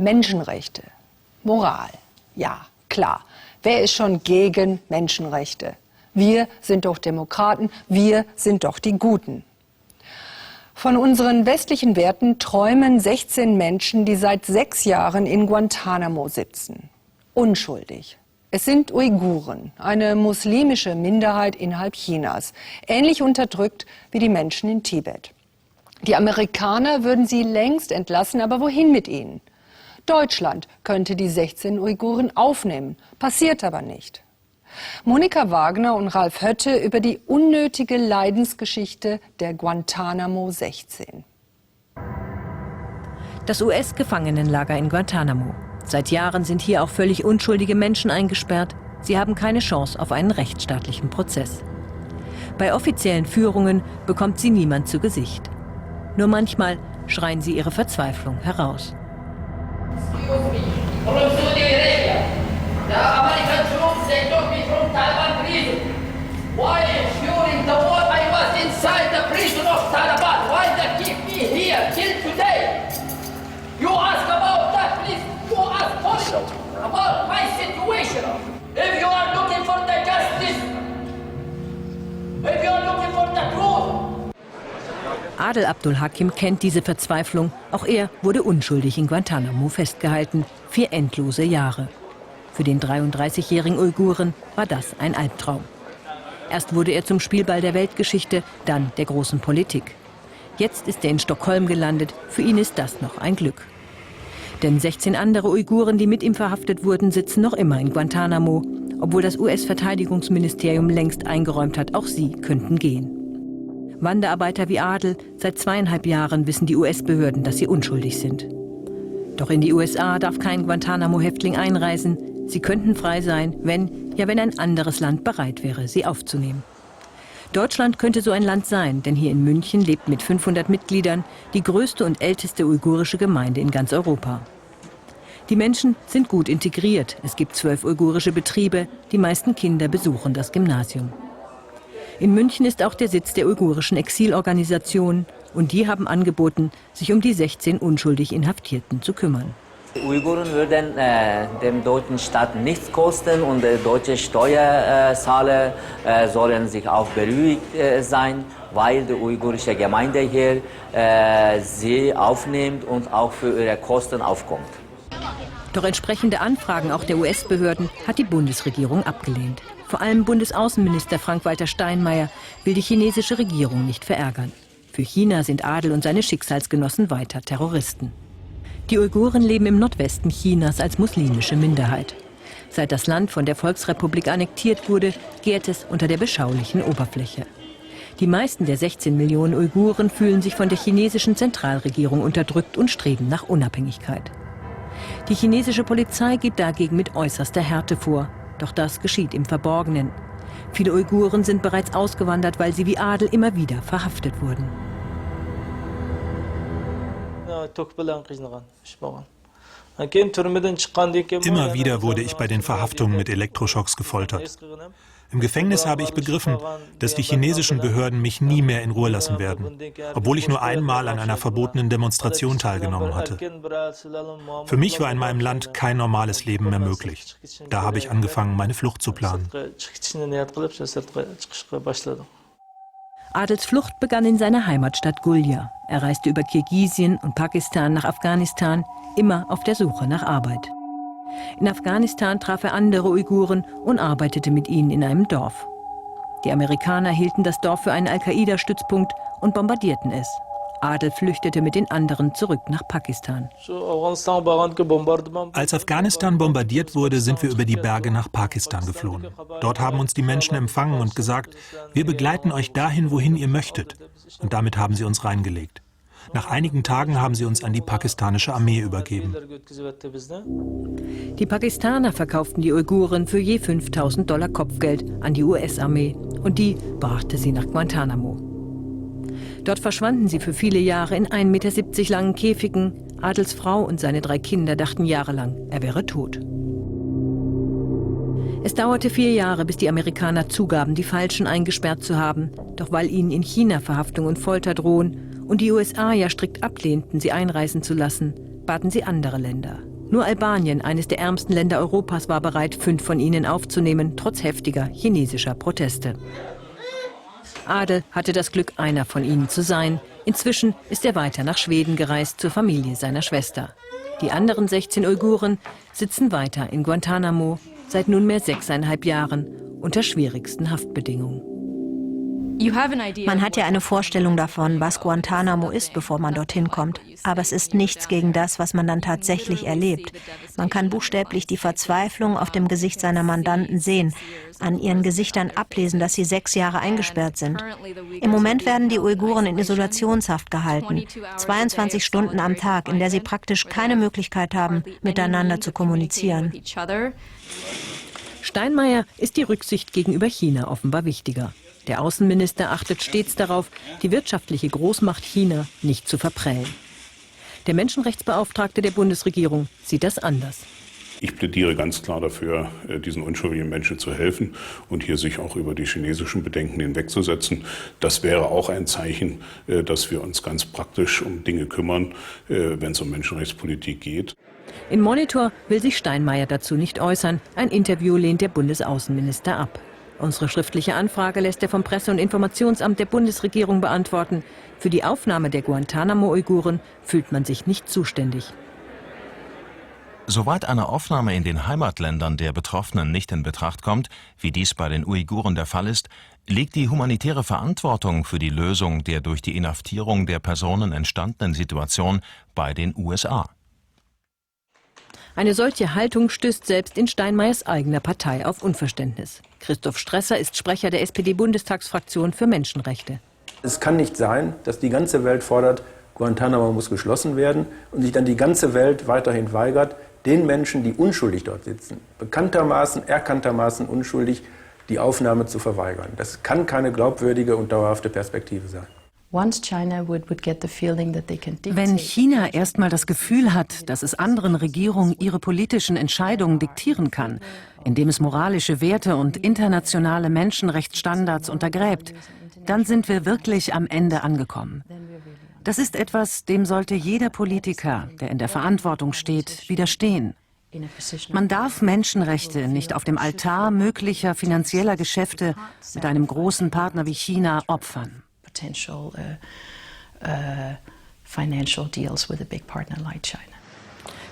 Menschenrechte, Moral, ja, klar. Wer ist schon gegen Menschenrechte? Wir sind doch Demokraten, wir sind doch die Guten. Von unseren westlichen Werten träumen 16 Menschen, die seit 6 Jahren in Guantanamo sitzen. Unschuldig. Es sind Uiguren, eine muslimische Minderheit innerhalb Chinas, ähnlich unterdrückt wie die Menschen in Tibet. Die Amerikaner würden sie längst entlassen, aber wohin mit ihnen? Deutschland könnte die 16 Uiguren aufnehmen, passiert aber nicht. Monika Wagner und Ralf Hötte über die unnötige Leidensgeschichte der Guantanamo 16. Das US-Gefangenenlager in Guantanamo. Seit Jahren sind hier auch völlig unschuldige Menschen eingesperrt. Sie haben keine Chance auf einen rechtsstaatlichen Prozess. Bei offiziellen Führungen bekommt sie niemand zu Gesicht. Nur manchmal schreien sie ihre Verzweiflung heraus. Adel Abdul Hakim kennt diese Verzweiflung. Auch er wurde unschuldig in Guantanamo festgehalten. 4 endlose Jahre. Für den 33-jährigen Uiguren war das ein Albtraum. Erst wurde er zum Spielball der Weltgeschichte, dann der großen Politik. Jetzt ist er in Stockholm gelandet. Für ihn ist das noch ein Glück. Denn 16 andere Uiguren, die mit ihm verhaftet wurden, sitzen noch immer in Guantanamo. Obwohl das US-Verteidigungsministerium längst eingeräumt hat, auch sie könnten gehen. Wanderarbeiter wie Adel, seit 2,5 Jahren wissen die US-Behörden, dass sie unschuldig sind. Doch in die USA darf kein Guantanamo-Häftling einreisen. Sie könnten frei sein, wenn ein anderes Land bereit wäre, sie aufzunehmen. Deutschland könnte so ein Land sein, denn hier in München lebt mit 500 Mitgliedern die größte und älteste uigurische Gemeinde in ganz Europa. Die Menschen sind gut integriert. Es gibt 12 uigurische Betriebe. Die meisten Kinder besuchen das Gymnasium. In München ist auch der Sitz der uigurischen Exilorganisation. Und die haben angeboten, sich um die 16 unschuldig Inhaftierten zu kümmern. Die Uiguren würden dem deutschen Staat nichts kosten und deutsche Steuerzahler sollen sich auch beruhigt sein, weil die uigurische Gemeinde hier sie aufnimmt und auch für ihre Kosten aufkommt. Doch entsprechende Anfragen auch der US-Behörden hat die Bundesregierung abgelehnt. Vor allem Bundesaußenminister Frank-Walter Steinmeier will die chinesische Regierung nicht verärgern. Für China sind Adel und seine Schicksalsgenossen weiter Terroristen. Die Uiguren leben im Nordwesten Chinas als muslimische Minderheit. Seit das Land von der Volksrepublik annektiert wurde, gärt es unter der beschaulichen Oberfläche. Die meisten der 16 Millionen Uiguren fühlen sich von der chinesischen Zentralregierung unterdrückt und streben nach Unabhängigkeit. Die chinesische Polizei geht dagegen mit äußerster Härte vor. Doch das geschieht im Verborgenen. Viele Uiguren sind bereits ausgewandert, weil sie wie Adel immer wieder verhaftet wurden. Immer wieder wurde ich bei den Verhaftungen mit Elektroschocks gefoltert. Im Gefängnis habe ich begriffen, dass die chinesischen Behörden mich nie mehr in Ruhe lassen werden, obwohl ich nur einmal an einer verbotenen Demonstration teilgenommen hatte. Für mich war in meinem Land kein normales Leben mehr möglich. Da habe ich angefangen, meine Flucht zu planen. Adels Flucht begann in seiner Heimatstadt Gulja. Er reiste über Kirgisien und Pakistan nach Afghanistan, immer auf der Suche nach Arbeit. In Afghanistan traf er andere Uiguren und arbeitete mit ihnen in einem Dorf. Die Amerikaner hielten das Dorf für einen Al-Qaida-Stützpunkt und bombardierten es. Adel flüchtete mit den anderen zurück nach Pakistan. Als Afghanistan bombardiert wurde, sind wir über die Berge nach Pakistan geflohen. Dort haben uns die Menschen empfangen und gesagt, wir begleiten euch dahin, wohin ihr möchtet. Und damit haben sie uns reingelegt. Nach einigen Tagen haben sie uns an die pakistanische Armee übergeben. Die Pakistaner verkauften die Uiguren für je $5.000 Kopfgeld an die US-Armee und die brachte sie nach Guantanamo. Dort verschwanden sie für viele Jahre in 1,70 Meter langen Käfigen. Adels Frau und seine 3 Kinder dachten jahrelang, er wäre tot. Es dauerte 4 Jahre, bis die Amerikaner zugaben, die Falschen eingesperrt zu haben. Doch weil ihnen in China Verhaftung und Folter drohen und die USA ja strikt ablehnten, sie einreisen zu lassen, baten sie andere Länder. Nur Albanien, eines der ärmsten Länder Europas, war bereit, 5 von ihnen aufzunehmen, trotz heftiger chinesischer Proteste. Adel hatte das Glück, einer von ihnen zu sein. Inzwischen ist er weiter nach Schweden gereist, zur Familie seiner Schwester. Die anderen 16 Uiguren sitzen weiter in Guantánamo, seit nunmehr 6,5 Jahren, unter schwierigsten Haftbedingungen. Man hat ja eine Vorstellung davon, was Guantánamo ist, bevor man dorthin kommt. Aber es ist nichts gegen das, was man dann tatsächlich erlebt. Man kann buchstäblich die Verzweiflung auf dem Gesicht seiner Mandanten sehen, an ihren Gesichtern ablesen, dass sie 6 Jahre eingesperrt sind. Im Moment werden die Uiguren in Isolationshaft gehalten, 22 Stunden am Tag, in der sie praktisch keine Möglichkeit haben, miteinander zu kommunizieren. Steinmeier ist die Rücksicht gegenüber China offenbar wichtiger. Der Außenminister achtet stets darauf, die wirtschaftliche Großmacht China nicht zu verprellen. Der Menschenrechtsbeauftragte der Bundesregierung sieht das anders. Ich plädiere ganz klar dafür, diesen unschuldigen Menschen zu helfen und hier sich auch über die chinesischen Bedenken hinwegzusetzen. Das wäre auch ein Zeichen, dass wir uns ganz praktisch um Dinge kümmern, wenn es um Menschenrechtspolitik geht. Im Monitor will sich Steinmeier dazu nicht äußern. Ein Interview lehnt der Bundesaußenminister ab. Unsere schriftliche Anfrage lässt er vom Presse- und Informationsamt der Bundesregierung beantworten. Für die Aufnahme der Guantánamo-Uiguren fühlt man sich nicht zuständig. Soweit eine Aufnahme in den Heimatländern der Betroffenen nicht in Betracht kommt, wie dies bei den Uiguren der Fall ist, liegt die humanitäre Verantwortung für die Lösung der durch die Inhaftierung der Personen entstandenen Situation bei den USA. Eine solche Haltung stößt selbst in Steinmeiers eigener Partei auf Unverständnis. Christoph Stresser ist Sprecher der SPD-Bundestagsfraktion für Menschenrechte. Es kann nicht sein, dass die ganze Welt fordert, Guantánamo muss geschlossen werden und sich dann die ganze Welt weiterhin weigert, den Menschen, die unschuldig dort sitzen, bekanntermaßen, erkanntermaßen unschuldig, die Aufnahme zu verweigern. Das kann keine glaubwürdige und dauerhafte Perspektive sein. Wenn China erstmal das Gefühl hat, dass es anderen Regierungen ihre politischen Entscheidungen diktieren kann, indem es moralische Werte und internationale Menschenrechtsstandards untergräbt, dann sind wir wirklich am Ende angekommen. Das ist etwas, dem sollte jeder Politiker, der in der Verantwortung steht, widerstehen. Man darf Menschenrechte nicht auf dem Altar möglicher finanzieller Geschäfte mit einem großen Partner wie China opfern.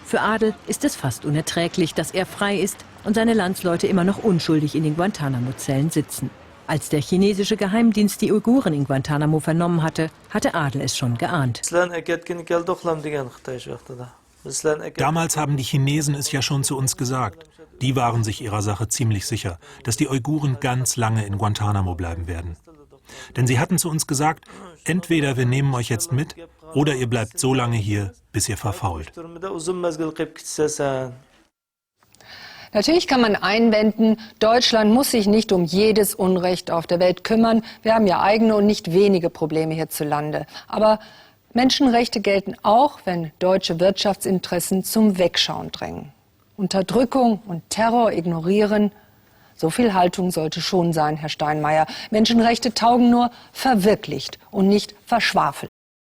Für Adel ist es fast unerträglich, dass er frei ist und seine Landsleute immer noch unschuldig in den Guantánamo-Zellen sitzen. Als der chinesische Geheimdienst die Uiguren in Guantánamo vernommen hatte, hatte Adel es schon geahnt. Damals haben die Chinesen es ja schon zu uns gesagt. Die waren sich ihrer Sache ziemlich sicher, dass die Uiguren ganz lange in Guantánamo bleiben werden. Denn sie hatten zu uns gesagt, entweder wir nehmen euch jetzt mit oder ihr bleibt so lange hier, bis ihr verfault. Natürlich kann man einwenden, Deutschland muss sich nicht um jedes Unrecht auf der Welt kümmern. Wir haben ja eigene und nicht wenige Probleme hierzulande. Aber Menschenrechte gelten auch, wenn deutsche Wirtschaftsinteressen zum Wegschauen drängen. Unterdrückung und Terror ignorieren. So viel Haltung sollte schon sein, Herr Steinmeier. Menschenrechte taugen nur verwirklicht und nicht verschwafelt.